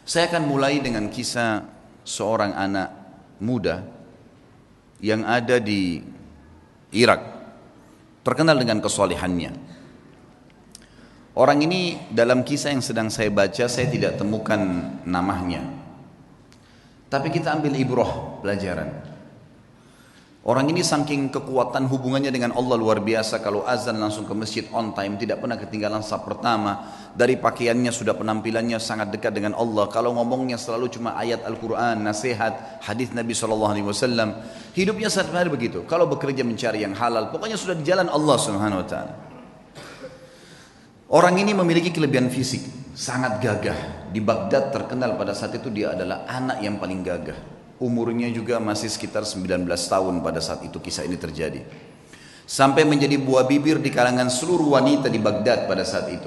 Saya akan mulai dengan kisah seorang anak muda yang ada di Irak, terkenal dengan kesolehannya. Orang ini dalam kisah yang sedang saya baca, saya tidak temukan namanya. Tapi kita ambil ibrah, pelajaran. Orang ini saking kekuatan hubungannya dengan Allah luar biasa. Kalau azan langsung ke masjid on time, tidak pernah ketinggalan saf pertama. Dari pakaiannya sudah penampilannya sangat dekat dengan Allah. Kalau ngomongnya selalu cuma ayat Al-Quran, nasihat, hadis Nabi SAW. Hidupnya sehari-hari begitu. Kalau bekerja mencari yang halal, pokoknya sudah di jalan Allah Subhanahu Wa Taala. Orang ini memiliki kelebihan fisik, sangat gagah. Di Baghdad terkenal pada saat itu dia adalah anak yang paling gagah. Umurnya juga masih sekitar 19 tahun pada saat itu kisah ini terjadi. Sampai menjadi buah bibir di kalangan seluruh wanita di Baghdad pada saat itu.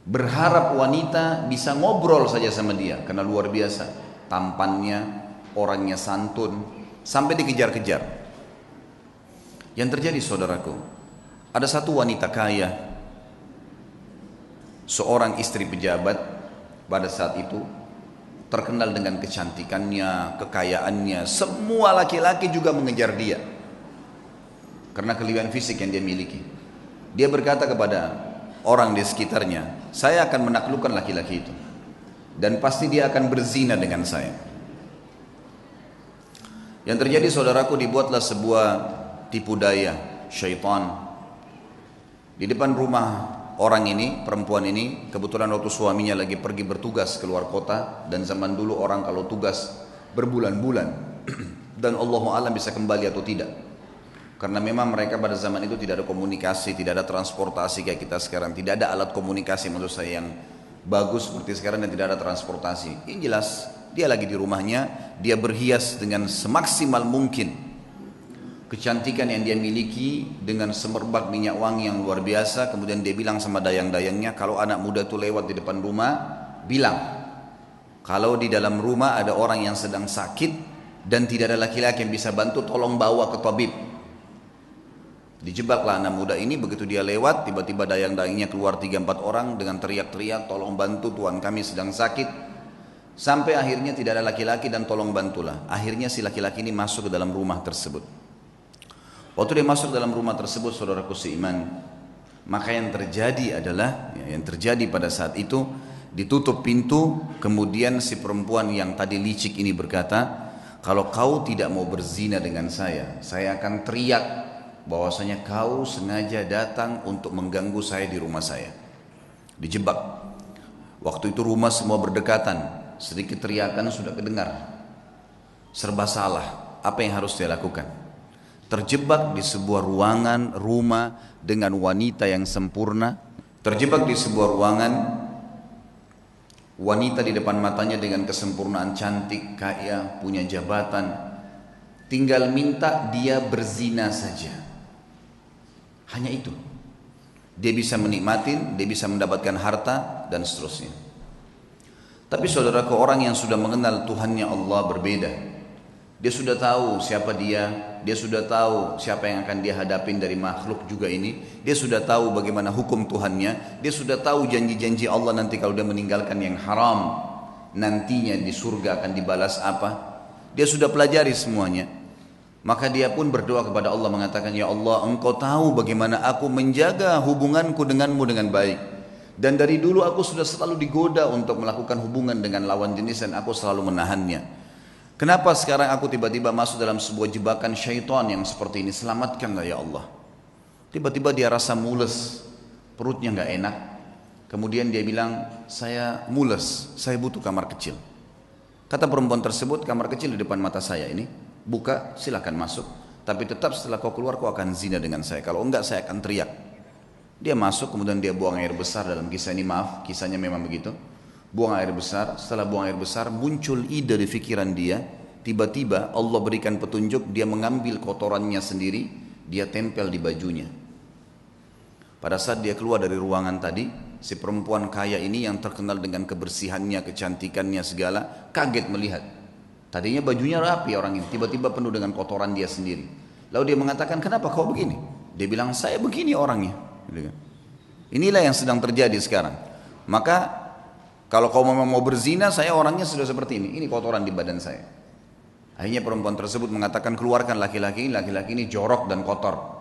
Berharap wanita bisa ngobrol saja sama dia karena luar biasa. Tampannya, orangnya santun, sampai dikejar-kejar. Yang terjadi saudaraku, ada satu wanita kaya, seorang istri pejabat pada saat itu, terkenal dengan kecantikannya, kekayaannya. Semua laki-laki juga mengejar dia karena kelebihan fisik yang dia miliki. Dia berkata kepada orang di sekitarnya, saya akan menaklukkan laki-laki itu dan pasti dia akan berzina dengan saya. Yang terjadi saudaraku, dibuatlah sebuah tipu daya syaitan di depan rumah orang ini, perempuan ini. Kebetulan waktu suaminya lagi pergi bertugas keluar kota, dan zaman dulu orang kalau tugas berbulan-bulan dan Allahu a'lam bisa kembali atau tidak, karena memang mereka pada zaman itu tidak ada komunikasi, tidak ada transportasi kayak kita sekarang, tidak ada alat komunikasi maksud saya yang bagus seperti sekarang, dan tidak ada transportasi. Yang jelas dia lagi di rumahnya, dia berhias dengan semaksimal mungkin kecantikan yang dia miliki dengan semerbak minyak wangi yang luar biasa. Kemudian dia bilang sama dayang-dayangnya, kalau anak muda itu lewat di depan rumah, bilang kalau di dalam rumah ada orang yang sedang sakit dan tidak ada laki-laki yang bisa bantu, tolong bawa ke tabib. Dijebaklah anak muda ini. Begitu dia lewat, tiba-tiba dayang-dayangnya keluar 3-4 orang dengan teriak-teriak, tolong bantu, tuan kami sedang sakit. Sampai akhirnya tidak ada laki-laki dan tolong bantulah. Akhirnya si laki-laki ini masuk ke dalam rumah tersebut. Waktu dia masuk dalam rumah tersebut, saudaraku seiman, maka yang terjadi adalah, yang terjadi pada saat itu, ditutup pintu. Kemudian si perempuan yang tadi licik ini berkata, kalau kau tidak mau berzina dengan saya akan teriak bahwasanya kau sengaja datang untuk mengganggu saya di rumah saya. Dijebak. Waktu itu rumah semua berdekatan, sedikit teriakan sudah kedengar. Serba salah, apa yang harus dia lakukan? Terjebak di sebuah ruangan rumah dengan wanita yang sempurna. Terjebak di sebuah ruangan, wanita di depan matanya dengan kesempurnaan, cantik, kaya, punya jabatan. Tinggal minta dia berzina saja. Hanya itu. Dia bisa menikmatin, dia bisa mendapatkan harta dan seterusnya. Tapi saudaraku, orang yang sudah mengenal Tuhannya Allah berbeda. Dia sudah tahu siapa dia sudah tahu siapa yang akan dia hadapin dari makhluk juga ini. Dia sudah tahu bagaimana hukum Tuhannya. Dia sudah tahu janji-janji Allah nanti kalau dia meninggalkan yang haram, nantinya di surga akan dibalas apa. Dia sudah pelajari semuanya. Maka dia pun berdoa kepada Allah mengatakan, ya Allah, engkau tahu bagaimana aku menjaga hubunganku denganmu dengan baik. Dan dari dulu aku sudah selalu digoda untuk melakukan hubungan dengan lawan jenis dan aku selalu menahannya. Kenapa sekarang aku tiba-tiba masuk dalam sebuah jebakan syaitan yang seperti ini? Selamatkanlah ya Allah. Tiba-tiba dia rasa mules, perutnya gak enak. Kemudian dia bilang, saya mules, saya butuh kamar kecil. Kata perempuan tersebut, kamar kecil di depan mata saya ini, buka, silakan masuk. Tapi tetap setelah kau keluar kau akan zina dengan saya. Kalau enggak saya akan teriak. Dia masuk, kemudian dia buang air besar. Dalam kisah ini, maaf, kisahnya memang begitu. Buang air besar. Setelah buang air besar, muncul ide di pikiran dia. Tiba-tiba Allah berikan petunjuk, dia mengambil kotorannya sendiri, dia tempel di bajunya. Pada saat dia keluar dari ruangan tadi, si perempuan kaya ini yang terkenal dengan kebersihannya, kecantikannya segala, kaget melihat. Tadinya bajunya rapi orang ini, tiba-tiba penuh dengan kotoran dia sendiri. Lalu dia mengatakan, kenapa kau begini? Dia bilang, saya begini orangnya. Inilah yang sedang terjadi sekarang. Maka kalau kau memang mau berzina, saya orangnya sudah seperti ini. Ini kotoran di badan saya. Akhirnya perempuan tersebut mengatakan, keluarkan laki-laki ini jorok dan kotor.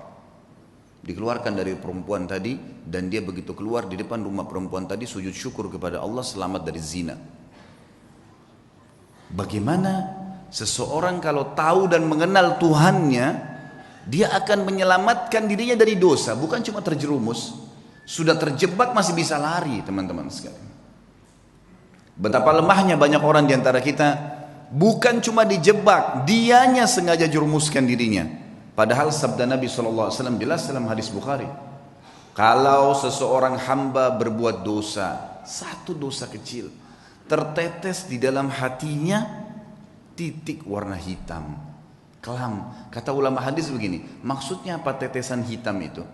Dikeluarkan dari perempuan tadi, dan dia begitu keluar di depan rumah perempuan tadi sujud syukur kepada Allah selamat dari zina. Bagaimana seseorang kalau tahu dan mengenal Tuhannya, dia akan menyelamatkan dirinya dari dosa, bukan cuma terjerumus, sudah terjebak masih bisa lari, teman-teman sekalian. Betapa lemahnya banyak orang di antara kita, bukan cuma dijebak, dianya sengaja jerumuskan dirinya. Padahal sabda Nabi SAW jelas dalam hadis Bukhari, kalau seseorang hamba berbuat dosa, satu dosa kecil, tertetes di dalam hatinya titik warna hitam, kelam. Kata ulama hadis begini, maksudnya apa tetesan hitam itu?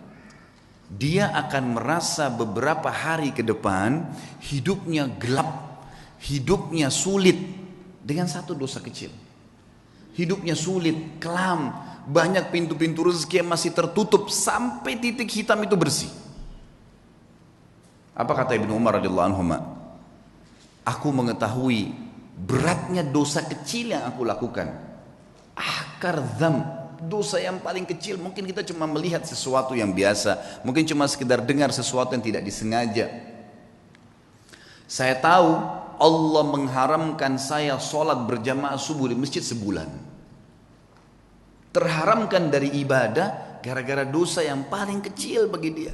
Dia akan merasa beberapa hari ke depan hidupnya gelap, hidupnya sulit dengan satu dosa kecil. Hidupnya sulit, kelam, banyak pintu-pintu rezeki yang masih tertutup sampai titik hitam itu bersih. Apa kata Ibnu Umar radhiyallahu anhu? Aku mengetahui beratnya dosa kecil yang aku lakukan. Akar dzam, dosa yang paling kecil. Mungkin kita cuma melihat sesuatu yang biasa, mungkin cuma sekedar dengar sesuatu yang tidak disengaja. Saya tahu Allah mengharamkan saya sholat berjamaah subuh di masjid sebulan. Terharamkan dari ibadah gara-gara dosa yang paling kecil bagi dia.